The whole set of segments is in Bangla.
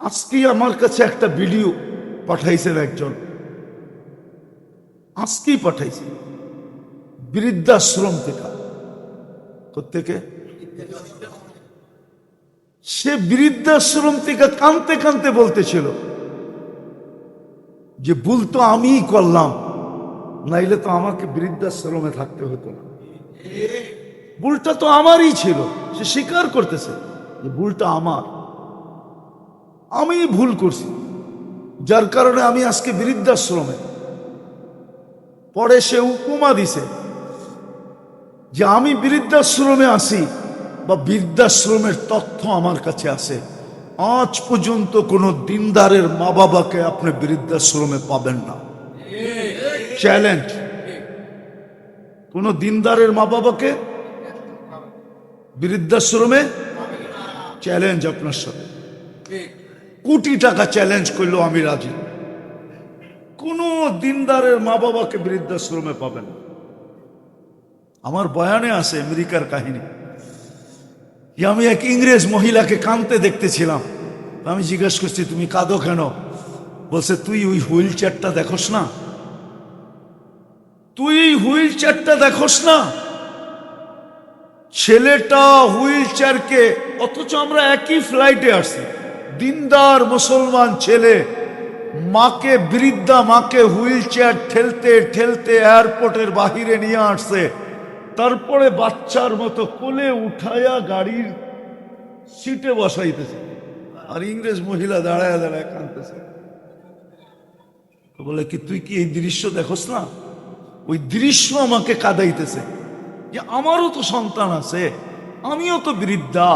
আজকে আমার কাছে একটা ভিডিও পাঠাইছেন একজন, আজকেই পাঠাইছে বৃদ্ধাশ্রম থেকে। কোত্থেকে? সে বৃদ্ধাশ্রম থেকে কাঁদতে কাঁদতে বলতেছিল যে ভুল তো আমিই করলাম, নাইলে তো আমাকে বৃদ্ধাশ্রমে থাকতে হতো না। ভুলটা তো আমারই ছিল। সে স্বীকার করতেছে যে ভুলটা আমার, আমি ভুল করছি, যার কারণে আমি আজকে বৃদ্ধাশ্রমে। পরে সে উপমা দিছে যে আমি বৃদ্ধাশ্রমে আছি বা বৃদ্ধাশ্রমের তথ্য আমার কাছে আছে। আজ পর্যন্ত কোন দিনদারের মা বাবাকে আপনি বৃদ্ধাশ্রমে পাবেন না। চ্যালেঞ্জ, কোন দিনদারের মা বাবাকে বৃদ্ধাশ্রমে, চ্যালেঞ্জ আপনার সাথে। কোটি টাকা চ্যালেঞ্জ করলো আমি রাজি। কোন দিনদারের মা বাবাকে বৃদ্ধাশ্রমে পাবেন। আমার বয়ানে আছে আমেরিকার কাহিনী। আমি এক ইংরেজ মহিলাকে কাঁদতে দেখতেছিলাম। আমি জিজ্ঞেস করছি তুমি কাঁদো কেন? বলছে তুই ওই হুইল চেয়ারটা দেখোস না, তুই হুইল চেয়ারটা দেখোস না। ছেলেটা হুইল চেয়ারকে, অথচ আমরা একই ফ্লাইটে আসছি। দিনদার মুসলমান ছেলে মাকে, বৃদ্ধা মাকে হুইল চেয়ার ঠেলতে ঠেলতে এয়ারপোর্টের বাহিরে নিয়ে আসছে। তারপরে বাচ্চার মতো কোলে উঠাইয়া গাড়ির সিটে বসাইতেছে, আর ইংরেজ মহিলা দাঁড়ায় দাঁড়ায় কাঁদতেছে। বলে কি তুই কি এই দৃশ্য দেখোস না? ওই দৃশ্য আমাকে কাঁদাইতেছে যে আমারও তো সন্তান আছে, আমিও তো বৃদ্ধা,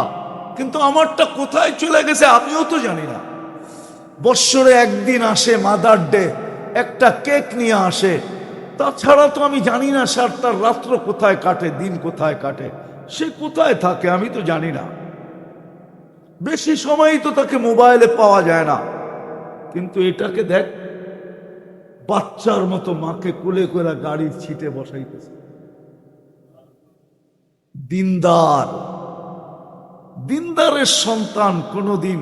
কিন্তু আমারটা কোথায় চলে গেছে আমিও তো জানি না। বৎসরে একদিন আসে মাদার ডে, একটা কেক নিয়ে আসে, তাছাড়া তো আমি জানি না স্যার তার রাত্র কোথায় কাটে, দিন কোথায় কাটে, সে কোথায় থাকে আমি তো জানি না। বেশি সময়ই তো তাকে মোবাইলে পাওয়া যায় না। কিন্তু এটাকে দেখ, বাচ্চার মতো মাকে কোলে করে গাড়ির সিটে বসাইতেছে। দিনদার, দিনদারের সন্তান কোনোদিন,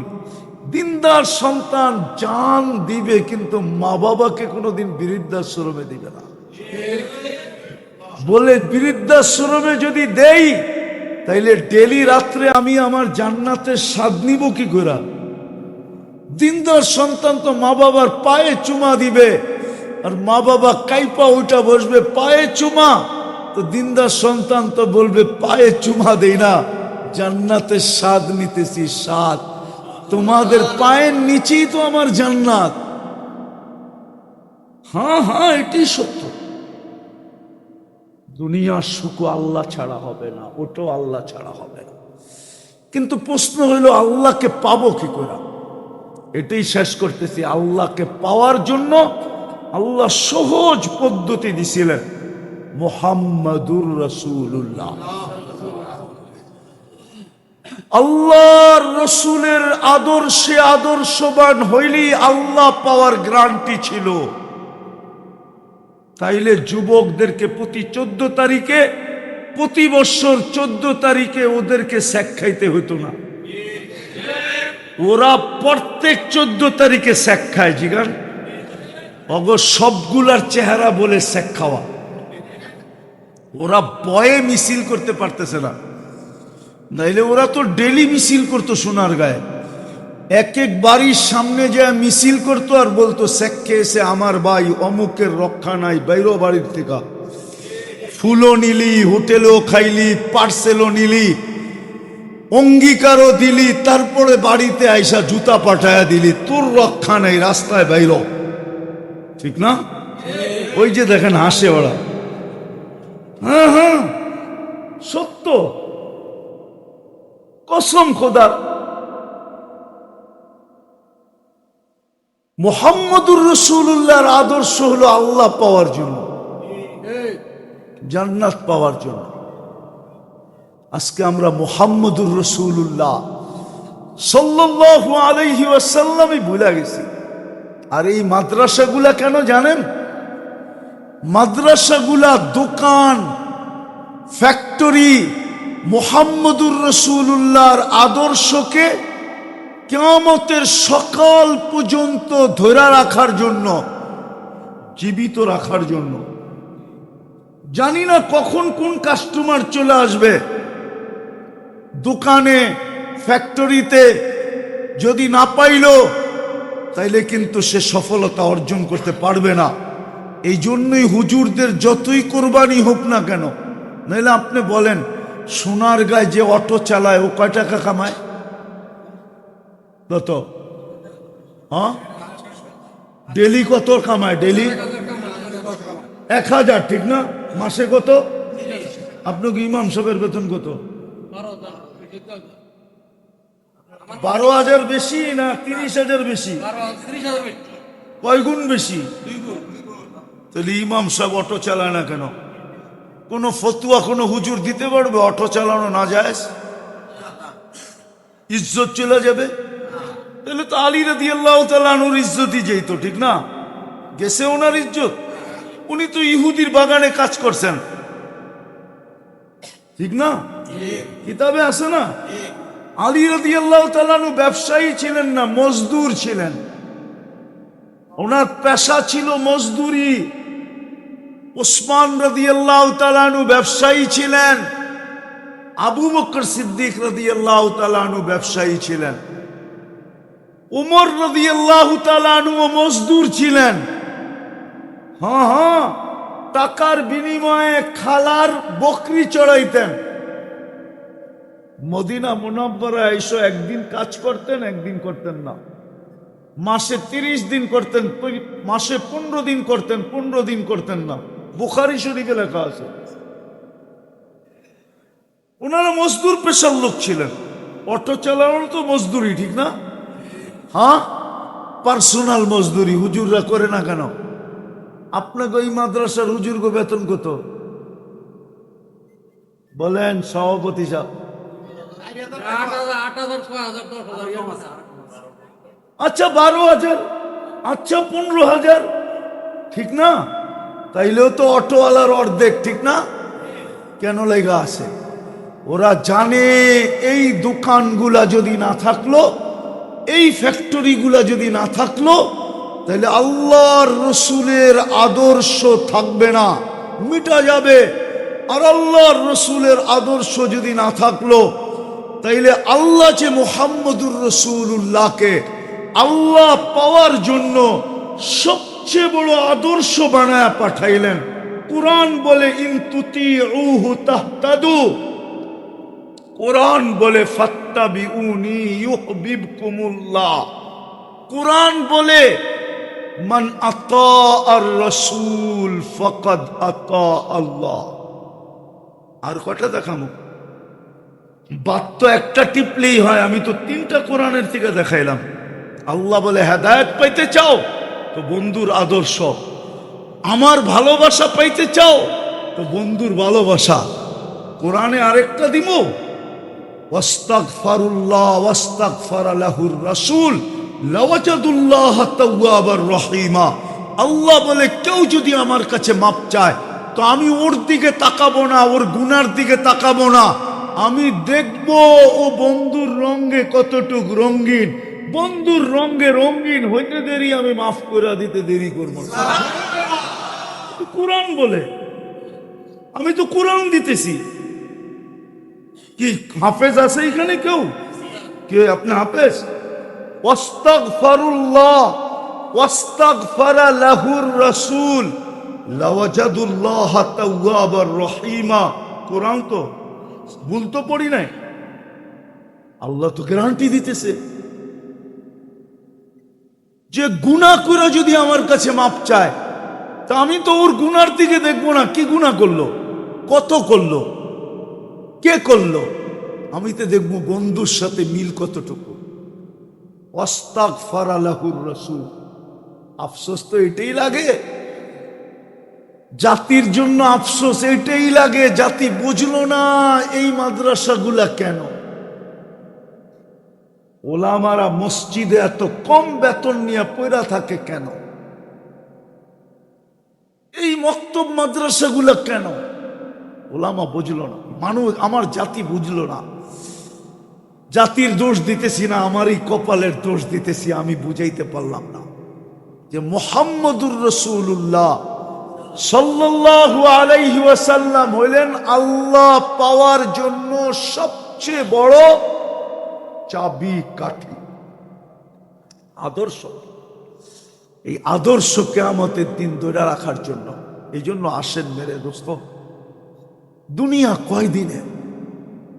দিনদার সন্তান জান দিবে কিন্তু মা বাবাকে কোনোদিন বৃদ্ধাশ্রমে দিবে না। বলে বৃদ্ধাশ্রমে যদি দেই তাইলে ডেলি রাত্রে আমি আমার জান্নাতের স্বাদ নিব কি করে? দিনদার সন্তান তো মা বাবার পায়ে চুমা দিবে, আর মা বাবা কাইপা ওইটা বসবে পায়ে চুমা। তো দিনদার সন্তান তো বলবে পায়ে চুমা দেই না, জান্নাতের স্বাদ নিতেছি, স্বাদ তোমাদের পায়ের নিচেই তো আমার জান্নাত। হ্যাঁ হ্যাঁ, এটি সত্য। দুনিয়ার সুখ আল্লাহ ছাড়া হবে না, ওটাও আল্লাহ ছাড়া হবে না। কিন্তু প্রশ্ন হইল আল্লাহকে পাবো কি করে? এটাই শেষ করতেছি। আল্লাহকে পাওয়ার জন্য আল্লাহ সহজ পদ্ধতি দিছিলেন, মুহাম্মাদুর রাসূলুল্লাহ। আল্লাহর রসুলের আদর্শে আদর্শবান হইলেই আল্লাহ পাওয়ার গ্যারান্টি ছিল। তাইলে যুবকদেরকে প্রতি 14 তারিখে, প্রতি বছর 14 তারিখে ওদেরকে শেক খাইতে হতো না। ওরা প্রত্যেক 14 তারিখে শেক খায়। জিগান অগ সবগুলার চেহারা বলে শেক খাওয়া। ওরা বয়ে মিছিল করতে পারতেছে না, নাইলে ওরা তো ডেলি মিছিল করতো সোনার গায়ে। এক এক বাড়ির সামনে যে মিছিল করতো আর বলতো শেখ খেয়েছে আমার ভাই, অমুকের রক্ষা নাই, বাইরো বাড়ির থেকে ফুলও নিলি, হোটেলও খাইলি, পার্সেলও নিলি, অঙ্গীকারও দিলি, তারপরে বাড়িতে আইসা জুতা পাঠায়া দিলি, তোর রক্ষা নাই, রাস্তায় বাইরো। ঠিক না? ওই যে দেখেন হাসে ওরা। হ্যাঁ হ্যাঁ, সত্য, কসম খোদার। মুহাম্মদুর রাসূলুল্লাহর আদর্শ হলো আল্লাহ পাওয়ার জন্য, জান্নাত পাওয়ার জন্য। আজকে আমরা মুহাম্মদুর রাসূলুল্লাহ সাল্লাল্লাহু আলাইহি ওয়াসাল্লামই ভুলে গেছি। আর এই মাদ্রাসাগুলা কেন জানেন? মাদ্রাসাগুলা দোকান, ফ্যাক্টরি, মুহাম্মদুর রাসূলুল্লাহর আদর্শকে কিয়ামতের সকাল পর্যন্ত ধরে রাখার জন্য, জীবিত রাখার জন্য। জানি না কখন কোন কাস্টমার চলে আসবে। দোকানে, ফ্যাক্টরিতে যদি না পাইল তাইলে কিন্তু সে সফলতা অর্জন করতে পারবে না। এই জন্যই হুজুরদের যতই কোরবানি হোক না কেন, নাইলে আপনি বলেন সোনার গায়ে যে অটো চালায় ও কয় টাকা কামায়? কত? হ্যাঁ, ডেলি কত কামায়? ডেলি 1000, ঠিক না? মাসে কত? আপনাকে ইমাম সাহেবের বেতন কত? 12,000 বেশি না 30,000 বেশি? কয় গুণ বেশি? তাহলে ইমাম সাহেব অটো চালায় না কেন? কোন ফতুয়া কোন হুজুর দিতে পারবে অটো চালানো না যায়? ইজ্জত চলে যাবে। তাহলে তো আলী রাদিয়াল্লাহু তাআলা আনহুর ইজ্জতই যেত, ঠিক না? গেছে ওনার ইজ্জত। উনি তো ইহুদির বাগানে কাজ করছেন, ঠিক না? কিতাবে আছে না? আলী রাদিয়াল্লাহু তাআলা আনহু ব্যবসায়ী ছিলেন না, মজদুর ছিলেন। ওনার পেশা ছিল মজদুরি। উসমান রাদিয়াল্লাহু তাআলা আনহু ব্যবসায়ী ছিলেন। আবু বকর সিদ্দিক রাদিয়াল্লাহু তাআলা আনহু ব্যবসায়ী ছিলেন। উমর রাদিয়াল্লাহু তাআলা আনহু মজদুর ছিলেন। হ্যাঁ, টাকার বিনিময়ে খালার বকরি চড়াইতেন। মদিনা মুনাব্বরায় এসে একদিন কাজ করতেন, একদিন করতেন না। মাসে 30 দিন করতেন, মাসে 15 দিন করতেন, 15 দিন করতেন না। বুখারী শরীফে লেখা আছে। ওনারা মজদুর পেশার লোক ছিলেন। অটো চালানো তো মজদুরি, ঠিক না? হ্যাঁ, পার্সোনাল মজদুরি হুজুররা করে না কেন? আপনাকে ওই মাদ্রাসার হুজুরকে বেতন কত বলেন সভাপতি সাহেব? 8,000 আচ্ছা 12,000, আচ্ছা 15,000, ঠিক না? তাইলেও তো অটোওয়ালার অর্ধেক, ঠিক না? কেন লেগা আছে? ওরা জানে এই দোকানগুলা যদি না থাকলো, এই ফ্যাক্টরিগুলা যদি না থাকলো, তাহলে আল্লাহর রসুলের আদর্শ থাকবে না, মিটা যাবে। আর আল্লাহর রসুলের আদর্শ যদি না থাকলো, তাইলে আল্লাহ যে মুহাম্মদুর রসুল্লাহকে আল্লাহ পাওয়ার জন্য সবচেয়ে বড় আদর্শ বানায় পাঠাইলেন। কুরআন বলে ইন তুতিউহু তাহতাদু। কুরআন বলে ফাত্তাবিউনি ইউহিব্বুকুমুল্লাহ। কুরআন বলে মান আতা আর রাসূল ফাকাদ আতা আল্লাহ। আর কটা দেখামু? বাদ তো একটা টিপলেই হয়। আমি তো 3টা কোরআনের থেকে দেখাইলাম। আল্লাহ বলে হেদায়েত পাইতে চাও তো বন্ধুর আদর্শ, আমার ভালোবাসা পাইতে চাও তো বন্ধুর ভালোবাসা। কোরআনে আরেকটা দিব, ওয়াস্তাগফিরুল্লাহ ওয়াস্তাগফার লাহুর রাসূল লাওয়াজাদুল্লাহ তাওয়াবার রহিমা। আল্লাহ বলে কেউ যদি আমার কাছে মাপ চায় তো আমি ওর দিকে তাকাবো না, ওর গুনার দিকে তাকাবো না। আমি দেখব ও বন্ধুর রঙে কতটুক রঙিন। বন্ধুর রঙে রঙিন হইতে দেরি, আমি মাফ করে দিতে দেরি করবো না। কুরআন বলে, আমি তো কুরআন দিতেছি। কি হাফেজ আছে এখানে কেউ? কে আপনি হাফেজ? ওয়াস্তাগফিরুল্লাহ ওয়াস্তাগফারা লাহুর রাসূল লাওয়াজাদুল্লাহ তাওয়াবার রহিমা। কোরআন তো ভুল তো পড়ি নাই। আল্লাহ তো গ্যারান্টি দিতেছে যে গুনাহ করে যদি আমার কাছে মাপ চায় তা আমি তো ওর গুনার দিকে দেখবো না। কি গুনাহ করলো, কত করলো, কে করলো, আমি তো দেখবো বন্ধুর সাথে মিল কতটুকু। ওয়াস্তাগফারা লাহুর রাসূল। আফসোস তো এটাই লাগে, জাতির জন্য আফসোস এটাই লাগে। জাতি বুঝলো না এই মাদ্রাসাগুলা কেন। ওলামারা মসজিদে এত কম বেতন নিয়ে পয়রা থাকে কেন? এই মক্তব মাদ্রাসাগুলা কেন? ওলামা বুঝলো না, মানুষ আমার জাতি বুঝলো না। জাতির দোষ দিতেছি না, আমারই কপালের দোষ দিতেছি। আমি বুঝাইতে পারলাম না যে মুহাম্মদুর রাসূলুল্লাহ সাল্লাল্লাহু আলাইহি ওয়াসাল্লাম হইলেন আল্লাহ পাওয়ার জন্য সবচেয়ে বড় চাবি কাঠি, আদর্শ। এই আদর্শ কিয়ামতের দিন ধরে রাখার জন্য এই জন্য আসেন মেরে দোস্ত। দুনিয়া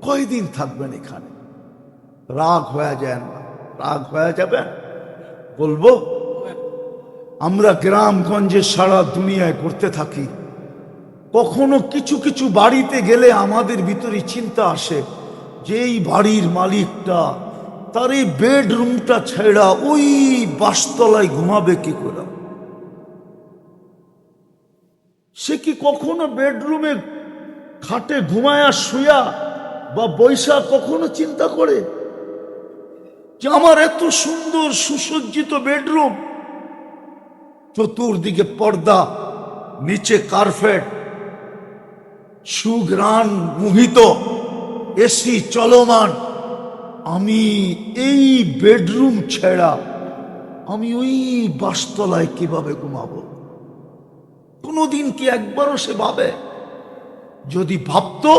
কয়দিন থাকবেন এখানে? রাগ হয়ে যায় না? রাগ হয়ে যাবেন? বলবো আমরা গ্রামগঞ্জে সারা দুনিয়ায় করতে থাকি। কখনো কিছু কিছু বাড়িতে গেলে আমাদের ভিতরে চিন্তা আসে যে এই বাড়ির মালিকটা তার এই বেডরুমটা ছেড়া ওই বাসতলায় ঘুমাবে কি করে? সে কি কখনো বেডরুমে খাটে ঘুমায়া শুয়া বা বৈশা কখনো চিন্তা করে যে আমার এত সুন্দর সুসজ্জিত বেডরুম, চতুর্দিকে পর্দা, নিচে কার্পেট, সুঘ্রাণ মুহিত, এসি চলমান, আমি এই বেডরুম ছেড়া আমি ওই বাসতলায় কিভাবে ঘুমাবো? কোনোদিন কি একবারও সে ভাবে? যদি ভাবতো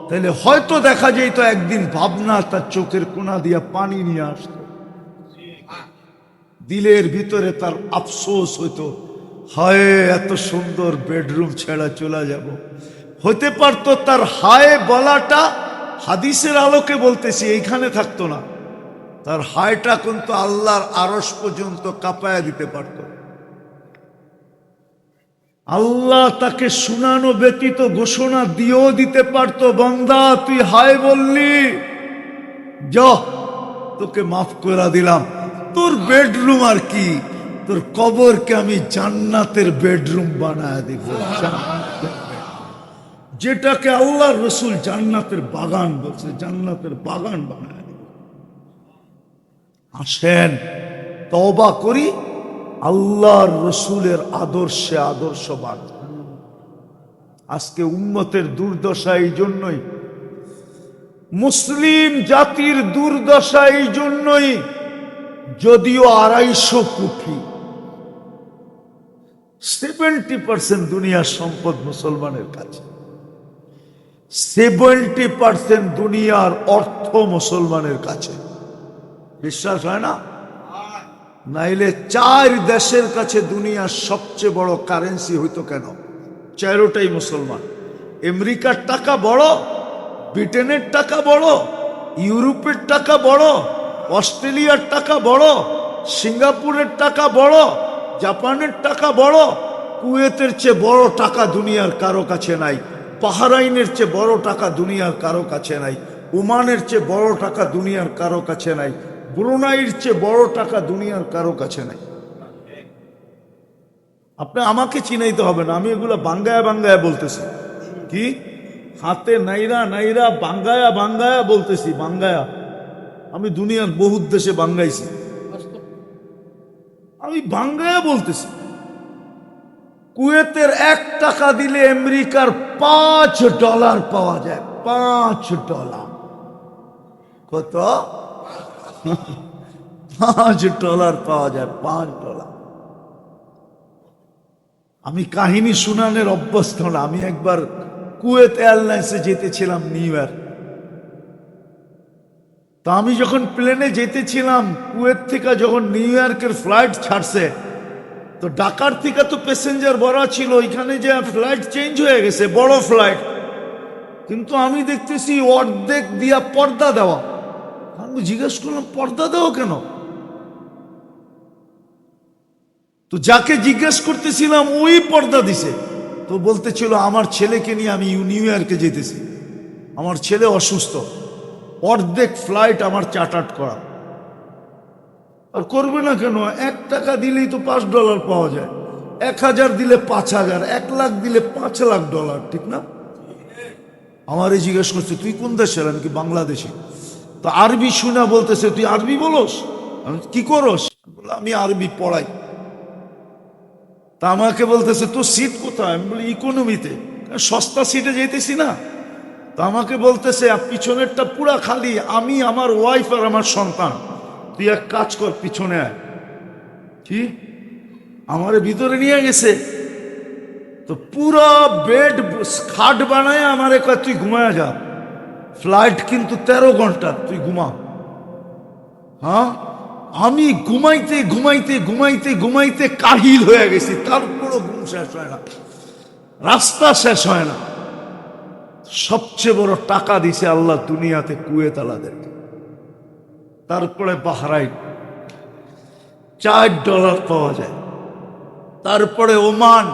তাহলে হয়তো দেখা যেত একদিন ভাবনা তার চোখের কোনা দিয়া পানি নিয়ে আসতো, দিলের ভিতরে তার আফসোস হইতো, হায় এত সুন্দর বেডরুম ছেড়া চলে যাব। হতে পারতো তার হায় বলাটা হাদিসের আলোকে বলতেছি, এইখানে থাকতো না, তার হায়টা কিন্তু আল্লাহর আরশ পর্যন্ত কাঁপায়া দিতে পারত। আল্লাহ তাকে শুনানো ব্যতীত ঘোষণা দিয়েও দিতে পারতো, বান্দা তুই হায় বললি, যা তোকে মাফ করে দিলাম, তোর বেডরুম আর কি, তোর কবরকে আমি জান্নাতের বেডরুম বানায় দিব। যেটাকে আল্লাহ রসুল জান্নাতের বাগান বলছে, জান্নাতের বাগান বানায় দিব। আসেন তওবা করি, আল্লাহর রসুলের আদর্শে আদর্শবান। আজকে উম্মতের দুর্দশা এই জন্যই, মুসলিম জাতির দুর্দশা এই জন্যই, যদিও 250 কোটি 70% দুনিয়ার সম্পদ মুসলমানের কাছে, 70% দুনিয়ার অর্থ মুসলমানের কাছে। বিশ্বাস হয় না? নাইলে 4 দেশের কাছে দুনিয়ার সবচেয়ে বড় কারেন্সি হইতো কেন? 4টাই মুসলমান। আমেরিকার টাকা বড়, ব্রিটেনের টাকা বড়, ইউরোপের টাকা বড়, অস্ট্রেলিয়ার টাকা বড়, সিঙ্গাপুরের টাকা বড়, জাপানের টাকা বড়, কুয়েতের চেয়ে বড় টাকা দুনিয়ার কারো কাছে নাই, বাহরাইনের চেয়ে বড় টাকা দুনিয়ার কারো কাছে নাই, ওমানের চেয়ে বড় টাকা দুনিয়ার কারো কাছে নাই, ব্রুনাইয়ের চেয়ে বড় টাকা দুনিয়ার কারো কাছে নাই। আপনি আমাকে চিনাইতে হবে না, আমি এগুলো বাঙ্গায়া বাঙ্গায়া বলতেছি। কি হাতে নাইরা নাইরা বাঙ্গায়া বাঙ্গায়া বলতেছি, বাঙ্গায়া। আমি দুনিয়ার বহুত দেশে বাঙ্গাইছি, আমি বাঙ্গায়া বলতেছি। কুয়েতের 1 টাকা দিলে আমেরিকার $5 পাওয়া যায়। $5 কত? $5 পাওয়া যায়, $5। আমি কাহিনী শুনানের অভ্যস্ত না। আমি একবার কুয়েত এয়ারলাইন্সে যেতেছিলাম নিউ ইয়র্ক। তা আমি যখন প্লেনে যেতেছিলাম, কুয়েত থেকে যখন নিউ ইয়র্কের ফ্লাইট ছাড়ছে, তো ঢাকার থেকে তো প্যাসেঞ্জার ভরা ছিল, এখানে যে ফ্লাইট চেঞ্জ হয়ে গেছে, বড় ফ্লাইট, কিন্তু আমি দেখতেছি অর্ধেক দিয়া পর্দা দেওয়া। আমি জিজ্ঞেস করলাম পর্দা দেওয়া কেন? তো যাকে জিজ্ঞেস করতেছিলাম ওই পর্দা দিছে। তো বলতেছিল আমার ছেলেকে নিয়ে আমি নিউ ইয়র্কে যেতেছি, আমার ছেলে অসুস্থ, অর্ধেক ফ্লাইট আমার চার্টার্ড করা। আর করবে না কেন? 1 টাকা দিলেই তো $5 পাওয়া যায়, 1000 দিলে 5000, 1 লাখ দিলে $5 লাখ, ঠিক না? আমারে জিজ্ঞেস করছে তুই কোন দেশের? আমি কি বাংলাদেশি। তো আরবি শুনা বলতেছে তুই আরবি বলস? আমি কি করস? আমি আরবি পড়াই। তা আমাকে বলতেছে তোর সিট কোথায়? আমি বলি ইকোনমিতে। সস্তা সিটে যেতেছি না, তো আমাকে বলতেছে পিছনেরটা পুরা খালি, আমি, আমার ওয়াইফ আর আমার সন্তান, তুই এক কাজ কর পিছনে আয়। কি আমারে ভিতরে নিয়ে গেছে, তো পুরা বেড খাট বানায় আমারে কয় তুই ঘুমায় যা, ফ্লাইট কিন্তু 13 ঘন্টা, তুই ঘুমা। হ্যাঁ, আমি ঘুমাইতে ঘুমাইতে ঘুমাইতে ঘুমাইতে কাহিল হয়ে গেছি, তারপরও ঘুম শেষ হয় না, রাস্তা শেষ হয় না। সবচেয়ে বড় টাকা দিছে আল্লাহ দুনিয়াতে কুয়েত আলাদেরকে, তারপরে বাহরাইন $4 পাওয়া যায়, তারপরে ওমান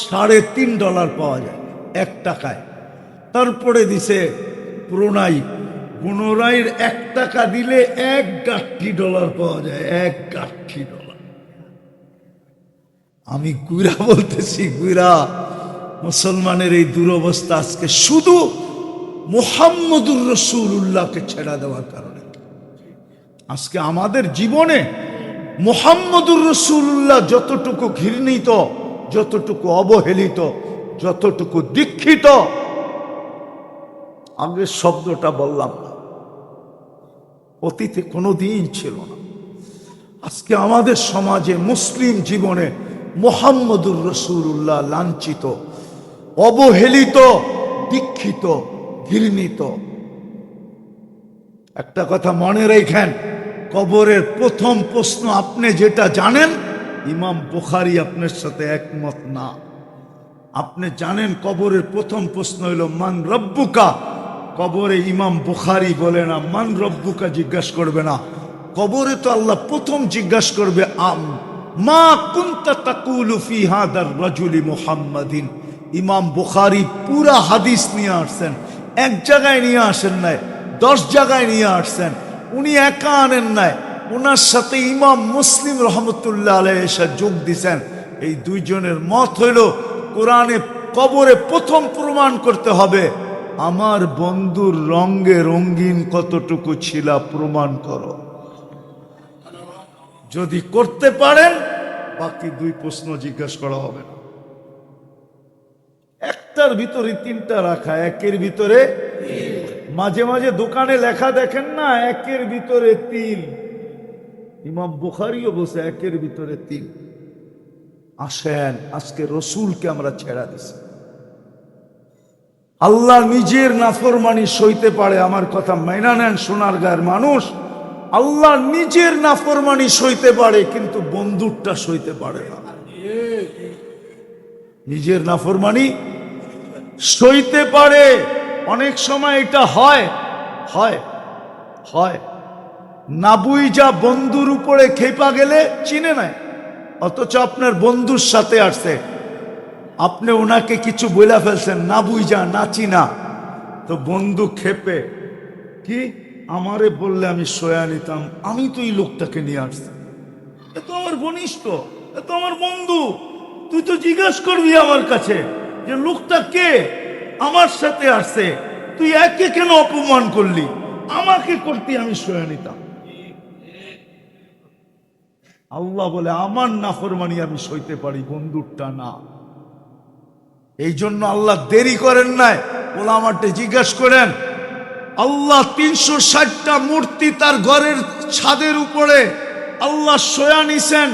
$3.5 পাওয়া যায় 1 টাকায়, তারপরে দিছে ব্রুনাই, ব্রুনাইয়ের 1 টাকা দিলে 1 গাঠি ডলার পাওয়া যায়, 1 গাঠি ডলার। আমি গুইরা বলতেছি, গুইরা মুসলমানের এই দুরবস্থা আজকে শুধু মুহাম্মদুর রাসূলুল্লাহকে ছেড়ে দেওয়ার কারণে। আজকে আমাদের জীবনে মুহাম্মদুর রাসূলুল্লাহ যতটুকু ঘৃণিত, যতটুকু অবহেলিত, যতটুকু দীক্ষিত, আগের শব্দটা বললাম না, অতীতে কোনোদিন ছিল না। আজকে আমাদের সমাজে মুসলিম জীবনে মুহাম্মদুর রাসূলুল্লাহ লাঞ্ছিত, অবহেলিত, দীক্ষিত, ঘৃণিত। একটা কথা মনে রাখেন, কবরের প্রথম প্রশ্ন আপনি যেটা জানেন, ইমাম বুখারী আপনার সাথে একমত না। আপনি জানেন কবরের প্রথম প্রশ্ন হইল মান রব্বুকা, কবরে ইমাম বুখারী বলে না মান রব্বুকা জিজ্ঞাসা করবে না, কবরে তো আল্লাহ প্রথম জিজ্ঞাসা করবে মা কুনতা তাকুলু ফি হাদার রাজুলি মুহাম্মাদিন। ইমাম বুখারী পুরা হাদিস নিয়ে আসছেন, এক জায়গায় নিয়ে আসেন নাই, 10 জায়গায় নিয়ে আসছেন। উনি একা আনেন নাই, ওনার সাথে ইমাম মুসলিম রহমতুল্লাহ আলাইহি এসে যোগ দিছেন। এই দুইজনের মত হইল কোরআনে কবরে প্রথম প্রমাণ করতে হবে আমার বন্ধুর রঙে রঙিন কতটুকু ছিল, প্রমাণ করো। যদি করতে পারেন বাকি 2 প্রশ্ন জিজ্ঞাসা করা হবে না। একটার ভিতরে 3টা রাখা, একের ভিতরে মাঝে মাঝে দোকানে লেখা দেখেন না, একের ভিতরে 3। ইমাম বুখারীও বসে একের ভিতরে 3। আসেন, আজকে রসুলকে আমরা ছেড়া দিছি। আল্লাহ নিজের নাফরমানি সইতে পারে, আমার কথা মাইনা নেন সোনার গায়ের মানুষ। আল্লাহ নিজের নাফরমানি সইতে পারে, কিন্তু বন্ধুরটা সইতে পারে না। নিজের নাফরমানি সইতে পারে, অনেক সময় এটা হয় হয় হয় নাবুই যা বন্ধুর উপরে খেপা গেলে চিনে নাই, অথচ আপনার বন্ধুর সাথে আসছে, আপনি ওনাকে কিছু বলে ফেলছেন না বুঝা না চিনা, তো বন্ধু খেপে কি আমারে বললে আমি সয়া নিতাম, আমি তো এই লোকটাকে নিয়ে আসছি, এ তো আমার ঘনিষ্ঠ, এ তো আমার বন্ধু, তুই তো জিজ্ঞাসা করবি আমার কাছে যে লোকটা কে, আমার সাথে আসছে, তুই একে কেন অপমান করলি, আমাকে করতে আমি সয়া নিতাম। আল্লাহ বলে আমার নাফরমানি আমি সইতে পারি, বন্ধুরটা না। এই জন্য আল্লাহ দেরি করেন নাই, ওলামাকে জিজ্ঞাসা করেন, আল্লাহ 360টা মূর্তি তার ঘরের ছাদের উপরে আল্লাহ শোয়া নিছেন,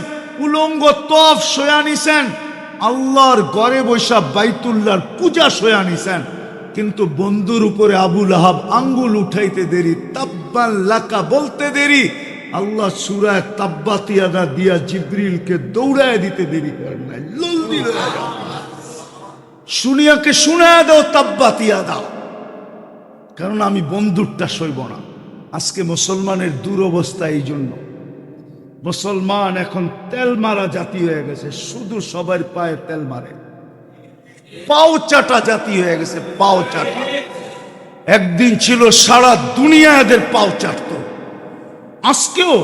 উলঙ্গ তফ শোয়া নিছেন, আল্লাহর ঘরে বৈশা বাইতুল্লাহর পূজা শোয়া নিছেন, কিন্তু বন্ধুর উপরে আবু লাহাব আঙ্গুল উঠাইতে দেরি, তাব্বান লাকা বলতে দেরি, আল্লাহ সূরা তাব্বাত ইয়াদা দিয়া জিবরিলকে দৌড়ায় দিতে দেরি করেন নাই, জলদি হয়ে যাও, শুনিয়াকে শুনায় দাও তাব্বাত ইয়াদা, কারণ আমি বন্ধুরটা সইব না। আজকে মুসলমানের দুরবস্থা এই জন্য, মুসলমান এখন তেল মারা জাতি হয়ে গেছে, শুধু সবার পায়ে তেল মারে, পাও চাটা জাতি হয়ে গেছে, পাও চাটা। একদিন ছিল সারা দুনিয়া এদের পাও চাটত, আজকেও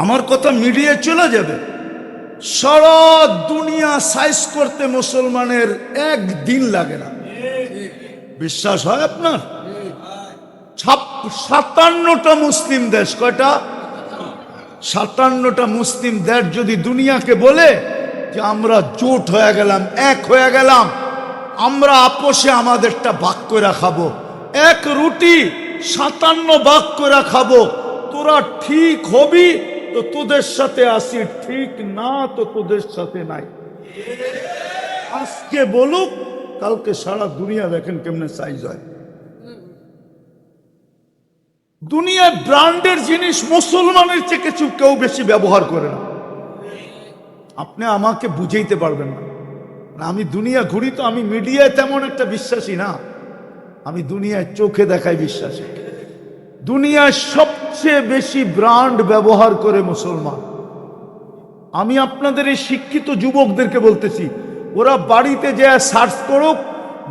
আমার কথা মিডিয়ায় চলে যাবে, সারা দুনিয়া সাইজ করতে মুসলমানের একদিন লাগে না। বিশ্বাস হয় আপনার? 57টা মুসলিম দেশ, কয়টা? 57টা মুসলিম দেশ যদি দুনিয়াকে বলে যে আমরা জোট হয়ে গেলাম, এক হয়ে গেলাম, আমরা আপোষে আমাদেরটা ভাগ করে খাবো, এক রুটি 57 ভাগ করে খাবো, তোরা ঠিক হবি তো তোদের সাথে আসি, ঠিক না তো তোদের সাথে নাই। আজকে বলুক, কালকে সারা দুনিয়া দেখেন কেমনে সাইজ হয়। দুনিয়ায় ব্র্যান্ডের জিনিস মুসলমানের চেয়ে কিছু কেউ বেশি ব্যবহার করে না। আপনি আমাকে বুঝাইতে পারবেন না। আমি দুনিয়া ঘুরি তো, আমি মিডিয়ায় তেমন একটা বিশ্বাসী না, আমি দুনিয়ায় চোখে দেখাই বিশ্বাসী। দুনিয়ায় সবচেয়ে বেশি ব্র্যান্ড ব্যবহার করে মুসলমান। আমি আপনাদের এই শিক্ষিত যুবকদেরকে বলতেছি, ওরা বাড়িতে যে সার্চ করুক,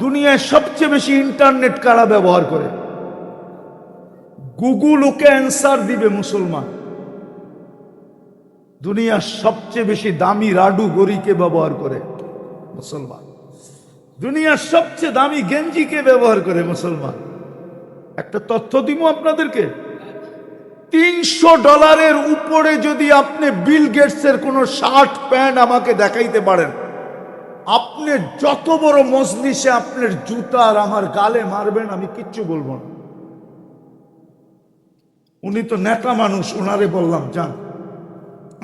দুনিয়ায় সবচেয়ে বেশি ইন্টারনেট কারা ব্যবহার করে, গুগল ওকে অ্যান্সার দিবে মুসলমান। দুনিয়ার সবচেয়ে বেশি দামি রাডু গড়িকে ব্যবহার করে মুসলমান। দুনিয়ার সবচেয়ে দামি গেঞ্জিকে ব্যবহার করে মুসলমান। একটা তথ্য দিব আপনাদেরকে, $300 উপরে যদি আপনি বিল গেটসের কোন শার্ট প্যান্ট আমাকে দেখাইতে পারেন, আপনি যত বড় মজলিসে আপনার জুতার আমার গালে মারবেন, আমি কিচ্ছু বলবো না। উনি তো নেতা মানুষ, ওনারে বললাম যান,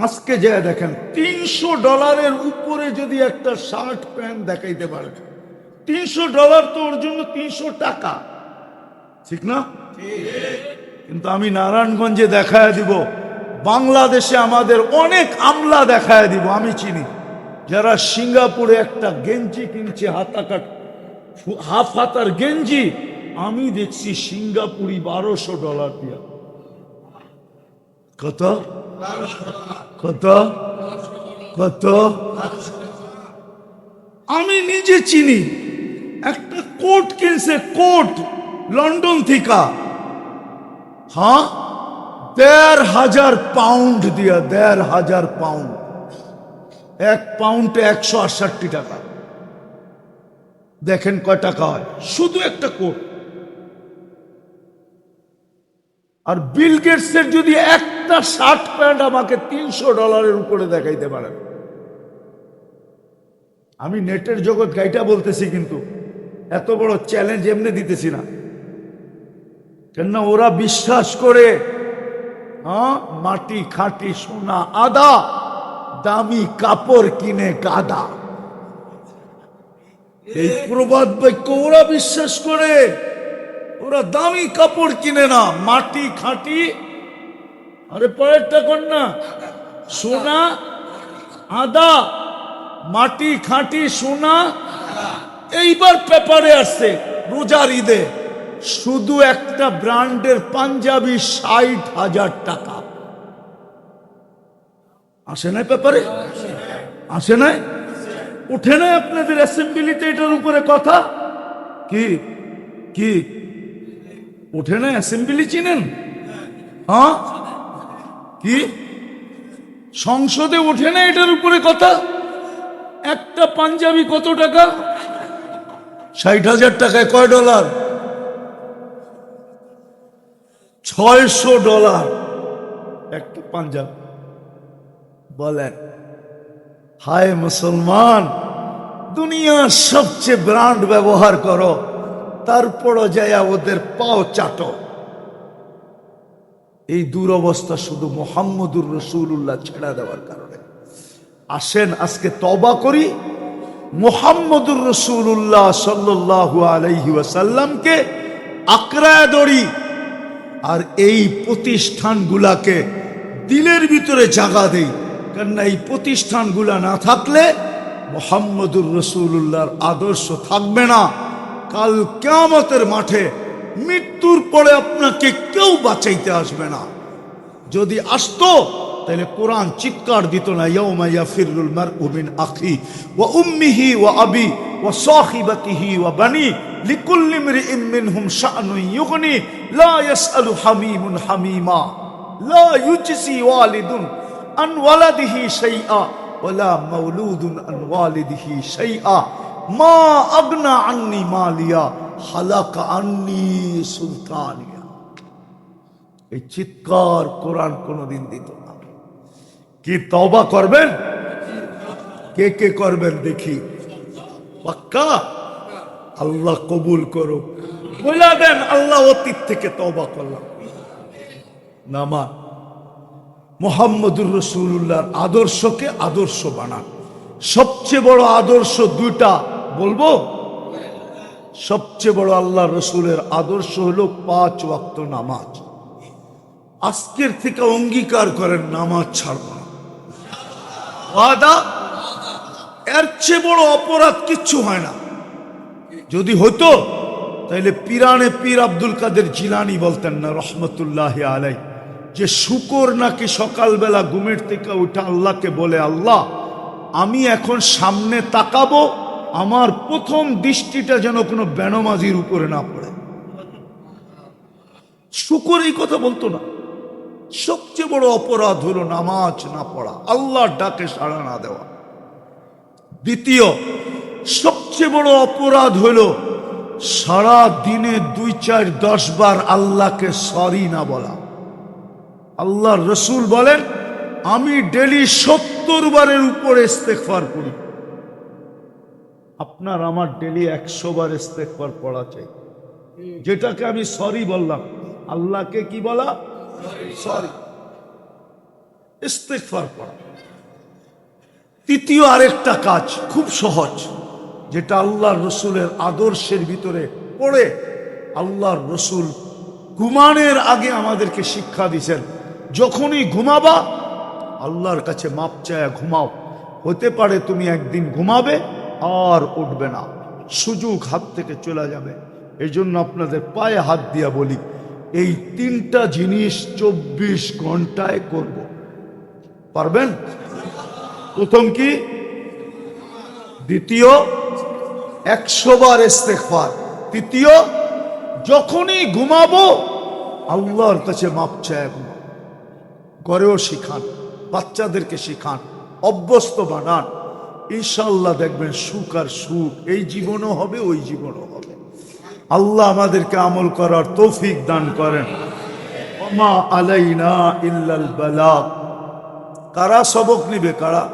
আজকে যে দেখেন $300 উপরে যদি একটা শার্ট প্যান্ট দেখাইতে পারেন, $300 তো ওর জন্য 300 টাকা, ঠিক না? কিন্তু আমি নারায়ণগঞ্জে দেখায় দিব, বাংলাদেশে আমাদের অনেক আমলা দেখায় দিব। আমি চিনি যারা সিঙ্গাপুরে একটা গেঞ্জি কিনছে, হাফ হাতার গেঞ্জি, আমি দেখছি সিঙ্গাপুরি $1200 দিয়া। কত কত কত? আমি নিজে চিনি, একটা কোট কিনছে, কোট লন্ডন থেকে, হ্যাঁ, ১,৫০০ পাউন্ড দিয়া, ১,৫০০ পাউন্ড। 1 পাউন্ডে 168 টাকা। দেখেন কয় টাকা হয় শুধু একটা কোট। আর বিল গেটসের যদি একটা শার্ট প্যান্ট আমাকে $300 উপরে দেখাইতে পারেন, আমি নেটের জগৎ গাইটা বলতেছি, কিন্তু এত বড় চ্যালেঞ্জ এমনি দিতেছি না, কেননা ওরা বিশ্বাস করে মাটি খাঁটি সোনা আদা, দামি কাপড় কিনে গাদা। এই প্রবাদ বাক্য ওরা বিশ্বাস করে। ওরা দামি কাপড় কিনে না, মাটি খাঁটি, আরে পরেরটা কর না, সোনা আদা, মাটি খাঁটি সোনা। এইবার পেপারে আসছে রোজার ঈদে শুধু একটা ব্র্যান্ডের পাঞ্জাবি ৬০,০০০ টাকা। আসে নাই পেপারে? আসে নাই? উঠে নাই আপনাদের অ্যাসেম্বলিতে এটার উপরে কথা? কি কি উঠে নাই? অ্যাসেম্বলি চিনেন? হ্যাঁ, কি সংসদে উঠে না এটার উপরে কথা? একটা পাঞ্জাবি কত টাকা? ৬০,০০০ টাকায় কয় ডলার? $৬০০ একটা পাঞ্জাবি। বলেন, হায় মুসলমান, দুনিয়ার সবচেয়ে ব্র্যান্ড ব্যবহার করো, তারপরও যায়া ওদের পাও চাটো। এই দুরবস্থা শুধু মুহাম্মদুর রাসূলুল্লাহ ছেড়ে দেওয়ার কারণে। আসেন আজকে তওবা করি, মুহাম্মদুর রাসূলুল্লাহ সাল্লাল্লাহু আলাইহি ওয়াসাল্লামকে আঁকড়ায় ধরি, আর এই প্রতিষ্ঠানগুলাকে দিলের ভিতরে জায়গা দেই। কেননা এই প্রতিষ্ঠানগুলা না থাকলে মুহাম্মদুর রাসূলুল্লাহর আদর্শ থাকবে না। কাল কিয়ামতের মাঠে মৃত্যুর পরে আপনাকে কেউ বাঁচাইতে আসবে না। যদি আসতো তাহলে কোরআন চিৎকার দিত না, ইয়াউমা ইয়াফিরুল মারউ মিন আখি ওয়া উম্মিহি ওয়া আবি ওয়া সাহিবাতিহি ওয়া বানি লিকুল্লি ইমরিইন মিনহুম শা'নুন ইউগনি লা ইয়াসআলু হামিমুন হামিমা লা ইউজসি ওয়ালিদুন আন ওয়ালাদিহি শাইআ ওয়া লা মাওলুদুন আন ওয়ালিদিহি শাইআ মা আগনা আন্নি মালিয়া হালাকা আন্নি সুলতানিয়া। এই চিৎকার কোরআন কোনদিন দিত না। কি তওবা করবেন? কে কে করবেন দেখি? পাক্কা? আল্লাহ কবুল করুক। বলে দেন আল্লাহ অতীত থেকে তওবা করলাম। নামা মুহাম্মদুর রাসূলুল্লাহর আদর্শকে আদর্শ বানান। সবচেয়ে বড় আদর্শ দুইটা বলবো। সবচেয়ে বড় আল্লাহ রসুলের আদর্শ হলো 5 ওয়াক্ত নামাজ। আজকের থেকে অঙ্গীকার করেন নামাজ ছাড়ব না। ওয়াদা। এর চেয়ে বড় অপরাধ কিচ্ছু হয় না। যদি হতো তাহলে পীরানে পীর আব্দুল কাদের জিলানী বলতেন না রহমতুল্লাহি আলাইহি, যে শুকর নাকি সকালবেলা ঘুমের থেকে উঠে আল্লাহকে বলে, আল্লাহ আমি এখন সামনে তাকাবো, আমার প্রথম দৃষ্টিটা যেন কোনো বেনমাজির উপরে না পড়ে। শুকর এই কথা বলতো না। সবচেয়ে বড় অপরাধ হলো নামাজ না পড়া, আল্লাহর ডাকে সাড়া না দেওয়া। দ্বিতীয় সবচেয়ে বড় অপরাধ হলো সারা দিনে 2, 4, 10 বার আল্লাহকে সরি না বলা। আল্লাহর রসুল বলেন, আমি ডেলি 70 বারের উপরে ইস্তেগফার করি। আপনার আমার ডেলি 100 বার ইস্তেগফার পড়া চাই। যেটাকে আমি সরি বললাম, আল্লাহকে কি বলা? সরি। ইস্তেগফার পড়া। তৃতীয় আরেকটা কাজ খুব সহজ, যেটা আল্লাহর রসুলের আদর্শের ভিতরে পড়ে। আল্লাহর রসুল ঘুমানোর আগে আমাদেরকে শিক্ষা দিয়েছেন, যখনই ঘুমাবা আল্লাহর কাছে মাপ চায়া ঘুমাও। হতে পারে তুমি একদিন ঘুমাবে আর উঠবে না, সুযোগ হাত থেকে চলে যাবে। এই জন্য আপনাদের পায়ে হাত দিয়া বলি, এই 3টা জিনিস 24 ঘন্টায় করব। পারবেন? প্রথম কি? দ্বিতীয় 100 বার ইস্তেগফার। তৃতীয় যখনই ঘুমাবো আল্লাহর কাছে মাপ চায় ঘুমাবো। ঘরেও শিখান, বাচ্চাদেরকে শিখান, অভ্যস্ত বানান। ইনশাআল্লাহ দেখবেন সুখ আর সুখ এই জীবনও হবে, ওই জীবনও হবে। আল্লাহ আমাদেরকে আমল করার তৌফিক দান করেন। ওমা আলাইনা ইল্লাল বালাগ। কারা সবক নিবে? কারা?